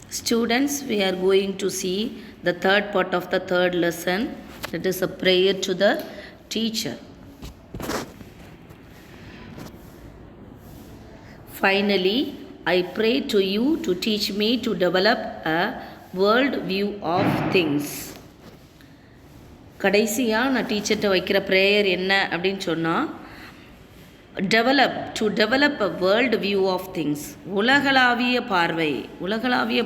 Students, we are going to see the third part of the third lesson. That is a prayer to the teacher. Finally, I pray to you to teach me to develop a world view of things. கடைசியாக நான் டீச்சர்கிட்ட வைக்கிற prayer என்ன அப்படின்னு சொன்னால், develop a world view of things. உலகளாவிய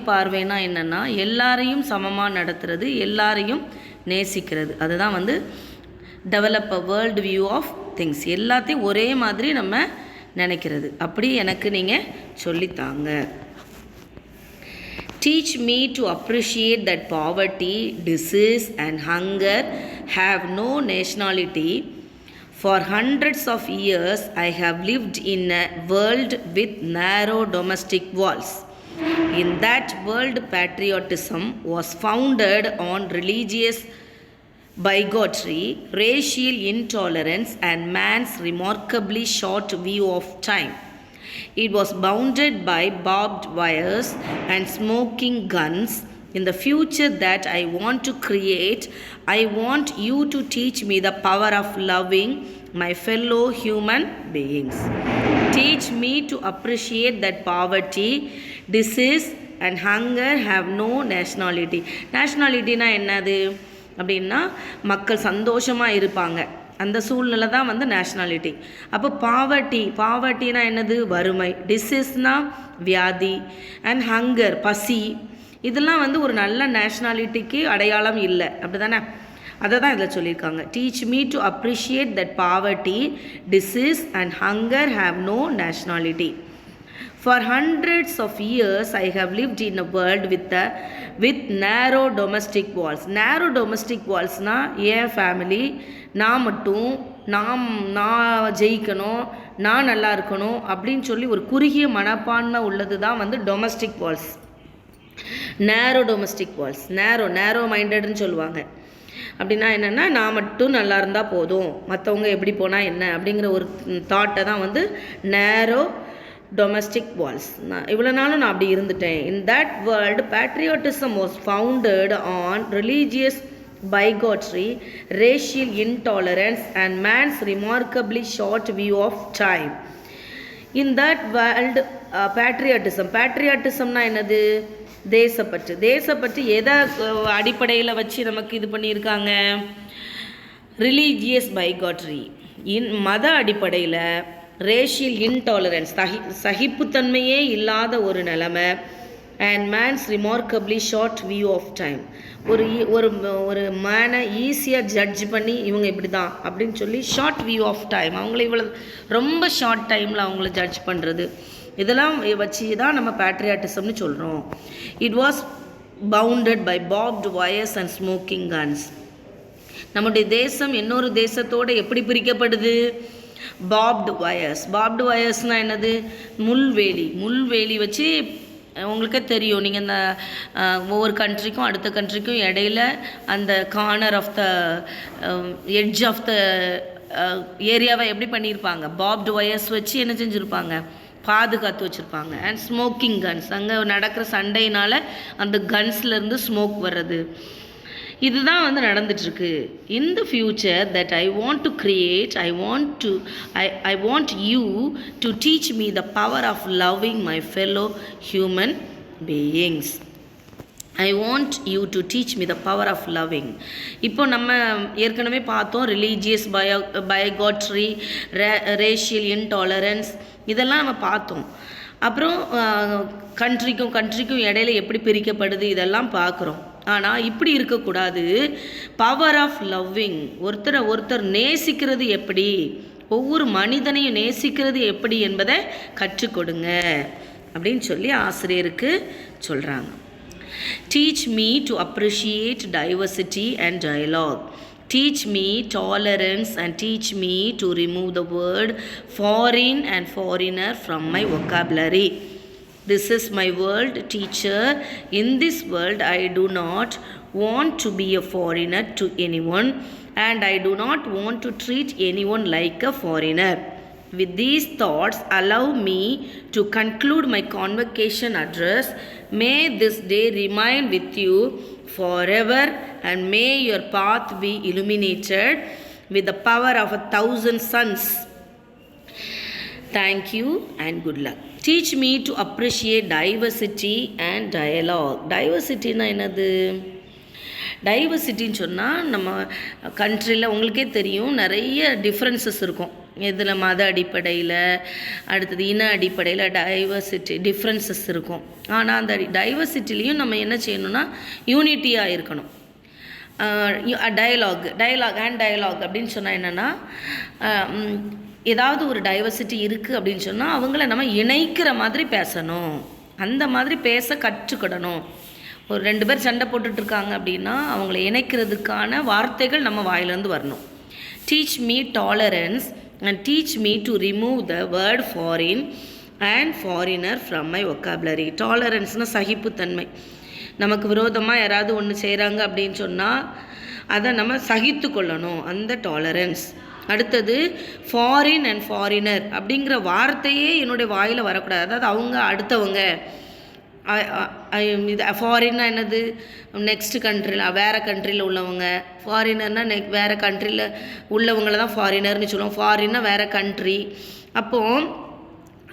பார்வைனா என்னென்னா, எல்லாரையும் சமமாக நடத்துறது, எல்லாரையும் நேசிக்கிறது. அதுதான் develop a world view of things. எல்லாத்தையும் ஒரே மாதிரி நம்ம நினைக்கிறது. அப்படி எனக்கு நீங்கள் சொல்லித்தாங்க. Teach me to appreciate that poverty, disease and hunger have no nationality. For hundreds of years, I have lived in a world with narrow domestic walls. In that world, patriotism was founded on religious bigotry, racial intolerance, and man's remarkably short view of time. It was bounded by barbed wires and smoking guns. In the future that I want to create, I want you to teach me the power of loving my fellow human beings. Teach me to appreciate that poverty, disease and hunger have no nationality. Nationality na என்னது அப்படின்னா, மக்கள் சந்தோஷமாக இருப்பாங்க, அந்த சூழ்நிலை தான் nationality. அப்போ பாவர்ட்டினா என்னது? வறுமை. டிசீஸ்னா வியாதி. அண்ட் ஹங்கர், பசி. இதெல்லாம் ஒரு நல்ல நேஷ்னாலிட்டிக்கு அடையாளம் இல்லை, அப்படி தானே? அதை தான் இதில் சொல்லியிருக்காங்க. Teach me to appreciate that poverty, disease and hunger have no nationality. For hundreds of years, I have lived in a world with narrow domestic walls. Narrow domestic walls-na N family, நான் மட்டும், நான் ஜெயிக்கணும், நான் நல்லா இருக்கணும் அப்படின்னு சொல்லி ஒரு குறுகிய மனப்பான்மை உள்ளது தான் டொமஸ்டிக் வால்ஸ். நேரோ டொமஸ்டிக் வால்ஸ். நேரோ மைண்டட்னு சொல்லுவாங்க. அப்படின்னா என்னென்னா, நான் மட்டும் நல்லா இருந்தால் போதும், மற்றவங்க எப்படி போனால் என்ன அப்படிங்கிற ஒரு தாட்டை தான் நேரோ டொமஸ்டிக் வால்ஸ். இவ்வளோ நாளும் நான் அப்படி இருந்துட்டேன். In that world patriotism was founded on religious bigotry, racial intolerance and man's remarkably short view of time. In that world, patriotismனா என்னது? தேசப்பற்று எதை அடிப்படையில் வச்சு நமக்கு இது பண்ணியிருக்காங்க? ரிலீஜியஸ் பைகாட்ரி, மத அடிப்படையில். ரேஷியல் இன்டாலரன்ஸ், சகிப்புத்தன்மையே இல்லாத ஒரு நிலைமை. And man's remarkably short view of time. ஒரு மேனை ஈஸியாக ஜட்ஜ் பண்ணி இவங்க இப்படி தான் அப்படின்னு சொல்லி ஷார்ட் வியூ ஆஃப் டைம், அவங்கள இவ்வளோ ரொம்ப ஷார்ட் டைமில் அவங்கள ஜட்ஜ் பண்ணுறது, இதெல்லாம் வச்சு தான் நம்ம பேட்ரியாட்டிசம்னு சொல்கிறோம். It was bounded by barbed wires and smoking guns. நம்முடைய தேசம் இன்னொரு தேசத்தோடு எப்படி பிரிக்கப்படுது? பாப்டு வயர்ஸ்னால் என்னது? முள்வேலி வச்சு, உங்களுக்கே தெரியும், நீங்கள் இந்த ஒவ்வொரு கண்ட்ரிக்கும் அடுத்த கண்ட்ரிக்கும் இடையில அந்த corner of the edge of the ஏரியாவை எப்படி பண்ணியிருப்பாங்க? பாப்டு வயர்ஸ் வச்சு என்ன செஞ்சுருப்பாங்க? பாதுகாத்து வச்சுருப்பாங்க. அண்ட் ஸ்மோக்கிங் கன்ஸ், அங்கே நடக்கிற சண்டையினால் அந்த கன்ஸ்லேருந்து ஸ்மோக் வர்றது, இதுதான் நடந்துட்டுருக்கு. In the future that I want to create, I want you to teach me the power of loving my fellow human beings. I want you to teach me the power of loving. இப்போ நம்ம ஏற்கனவே பார்த்தோம், religious பைகாட்ரி, racial intolerance, இதெல்லாம் நம்ம பார்த்தோம். அப்புறம் கண்ட்ரிக்கும் இடையில எப்படி பிரிக்கப்படுது, இதெல்லாம் பார்க்குறோம். ஆனால் இப்படி இருக்கக்கூடாது. பவர் ஆஃப் லவ்விங், ஒருத்தர் நேசிக்கிறது எப்படி, ஒவ்வொரு மனிதனையும் நேசிக்கிறது எப்படி என்பதை கற்றுக் கொடுங்க அப்படின்னு சொல்லி ஆசிரியருக்கு சொல்கிறாங்க. Teach me to appreciate diversity and dialogue. Teach me tolerance and teach me to remove the word foreign and foreigner from my vocabulary. This is my world, teacher. In this world, I do not want to be a foreigner to anyone, and I do not want to treat anyone like a foreigner. With these thoughts, allow me to conclude my convocation address. May this day remain with you forever, and may your path be illuminated with the power of 1,000 suns. Thank you and good luck. Teach me to appreciate diversity and dialogue. Diversity na enadhu? டைவர்சிட்டின்னு சொன்னால் நம்ம கண்ட்ரியில் உங்களுக்கே தெரியும் நிறைய differences இருக்கும். இதில் மத அடிப்படையில், அடுத்தது இன அடிப்படையில் டிஃப்ரென்சஸ் இருக்கும். ஆனால் அந்த டைவர்சிட்டிலையும் நம்ம என்ன செய்யணும்னா யூனிட்டியாக இருக்கணும். டயலாக் அப்படின்னு சொன்னால் என்னென்னா, ஏதாவது ஒரு டைவர்சிட்டி இருக்குது அப்படின்னு சொன்னால் அவங்கள நம்ம இணைக்கிற மாதிரி பேசணும், அந்த மாதிரி பேச கற்றுக்கிடணும். ஒரு 2 பேர் சண்டை போட்டுட்ருக்காங்க அப்படின்னா அவங்கள இணைக்கிறதுக்கான வார்த்தைகள் நம்ம வாயிலேருந்து வரணும். Teach me tolerance and teach me to remove the word foreign and foreigner from my vocabulary. டாலரன்ஸ்னால் சகிப்புத்தன்மை. நமக்கு விரோதமாக யாராவது ஒன்று செய்கிறாங்க அப்படின்னு சொன்னால் அதை நம்ம சகித்து கொள்ளணும், அந்த டாலரன்ஸ். அடுத்தது ஃபாரின் அண்ட் ஃபாரினர் அப்படிங்கிற வார்த்தையே என்னுடைய வாயில் வரக்கூடாது. அதாவது அவங்க அடுத்தவங்க, இது ஃபாரின்னா என்னது, நெக்ஸ்ட் கண்ட்ரியில் வேறு கண்ட்ரியில் உள்ளவங்க. ஃபாரினர்னால் வேறு கண்ட்ரியில் உள்ளவங்கள தான் ஃபாரினர்னு சொல்லுவோம். ஃபாரின்னா வேறு கண்ட்ரி. அப்போது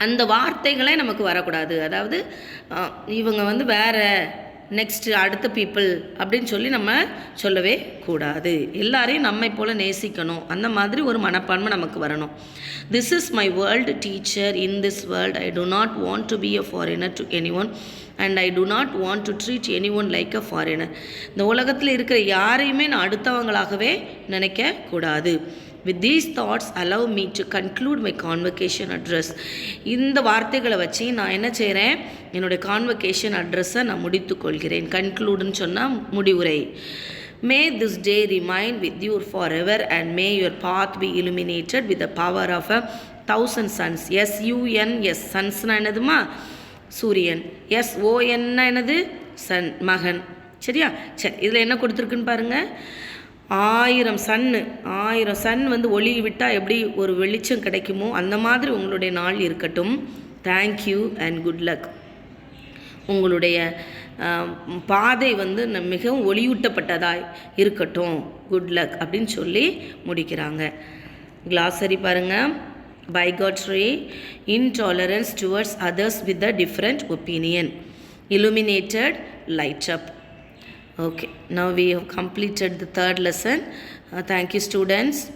அந்த வார்த்தைகளே நமக்கு வரக்கூடாது. அதாவது இவங்க வேறு நெக்ஸ்ட்டு அடுத்த பீப்புள் அப்படின்னு சொல்லி நம்ம சொல்லவே கூடாது. எல்லாரையும் நம்மை போல் நேசிக்கணும், அந்த மாதிரி ஒரு மனப்பான்மை நமக்கு வரணும். This is my world teacher. In this world I to not want to be a foreigner to any one and I to not want to treat any one like a foreigner. இந்த உலகத்தில் இருக்கிற யாரையுமே நான் அடுத்தவங்களாகவே நினைக்கக்கூடாது. With these thoughts, allow me to conclude my convocation address. இந்த வார்த்தைகளை வச்சு நான் என்ன செய்கிறேன், என்னுடைய கான்வொகேஷன் அட்ரஸை நான் முடித்து கொள்கிறேன். கன்க்ளூடுன்னு சொன்னால் முடிவுரை. May this day remain with you forever and may your path be illuminated with the power of 1,000 suns. SUNS, சன்ஸ்னா என்னதுமா, சூரியன். SONனா என்னது, சன், மகன். சரியா? சரி, இதில் என்ன கொடுத்துருக்குன்னு பாருங்கள். 1000 சன் ஒளி விட்டால் எப்படி ஒரு வெளிச்சம் கிடைக்குமோ அந்த மாதிரி உங்களுடைய நாள் இருக்கட்டும். Thank you and good luck. உங்களுடைய பாதை மிகவும் ஒளியூட்டப்பட்டதாய் இருக்கட்டும், குட் லக் அப்படின்னு சொல்லி முடிக்கிறாங்க. கிளாசரி பாருங்கள். bigotry, intolerance towards others with a different opinion, illuminated, light up. Okay, now we have completed the 3rd lesson. Thank you students.